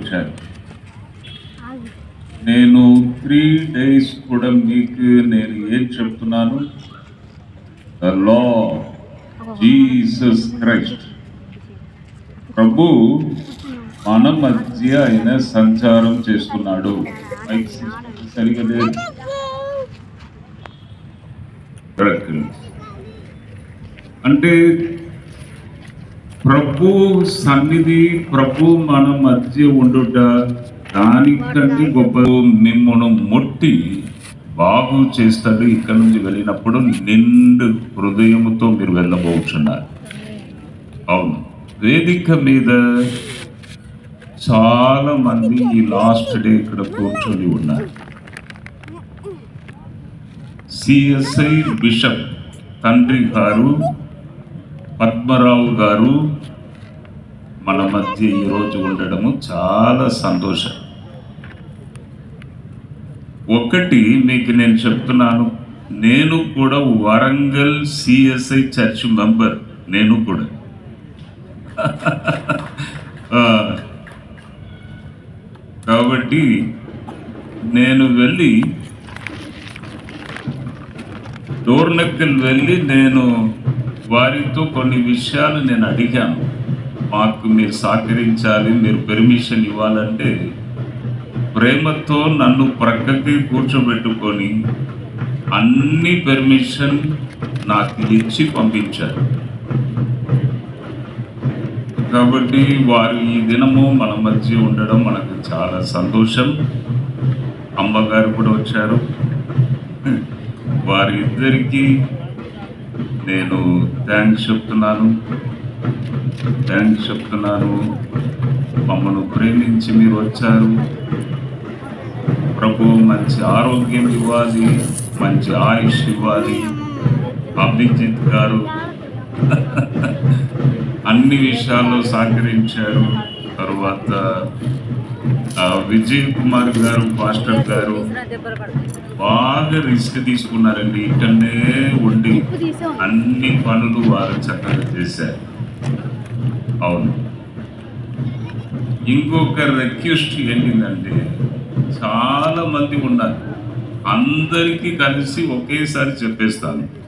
వచ్చారు. నేను 3 days కూడా మీకు నేను ఏం చెప్తున్నాను, ద లార్డ్ జీసస్ క్రైస్ట్ ప్రభు మన మధ్య ఆయన సంచారం చేస్తున్నాడు. సరిగా లేదు, అంటే ప్రభు సన్నిధి, ప్రభు మన మధ్య ఉండుట దానికంటే గొప్ప మిమ్మల్ని ముట్టి బాగు చేస్తాడు. ఇక్కడ నుంచి వెళ్ళినప్పుడు నిండు హృదయముతో మీరు వెళ్ళబోతున్నారు. అవును, వేదిక మీద చాలా మంది ఈ లాస్ట్ డే ఇక్కడ కూర్చొని ఉన్నారు. సిఎస్ఐ బిషప్ తండ్రి గారు పద్మరావు గారు మన మధ్య ఈరోజు ఉండడము చాలా సంతోషం. ఒకటి మీకు నేను చెప్తున్నాను, నేను కూడా వరంగల్ సిఎస్ఐ చర్చ్ మెంబర్, నేను కూడా కాబట్టి నేను వెళ్ళి డోర్నక్కల్ వెళ్ళి నేను వారితో కొన్ని విషయాలు నేను అడిగాను. మాకు మీరు సహకరించాలి, మీరు పెర్మిషన్ ఇవ్వాలంటే ప్రేమతో నన్ను ప్రక్కకి కూర్చోబెట్టుకొని అన్ని పెర్మిషన్ నాకు ఇచ్చి పంపించారు. కాబట్టి వారు ఈ దినము మన మధ్య ఉండడం మనకు చాలా సంతోషం. అమ్మగారు కూడా వచ్చారు. వారిద్దరికీ నేను థ్యాంక్స్ చెప్తున్నాను. మమ్మల్ని ప్రేమించి మీరు వచ్చారు. ప్రభు మంచి ఆరోగ్యం ఇవ్వాలి, మంచి ఆయుష్ ఇవ్వాలి. అభిజిత్ గారు అన్ని విషయాల్లో సహకరించారు. తర్వాత విజయ్ కుమార్ గారు, పాస్టర్ గారు బాగా రిస్క్ తీసుకున్నారండి. ఇక్కడనే ఉండి అన్ని పనులు వారు చక్కగా చేశారు. అవును, ఇంకొక రిక్వెస్ట్ ఏంటంటే, చాలా మంది ఉన్నారు, అందరికీ కలిసి ఒకేసారి చెప్పేస్తాను.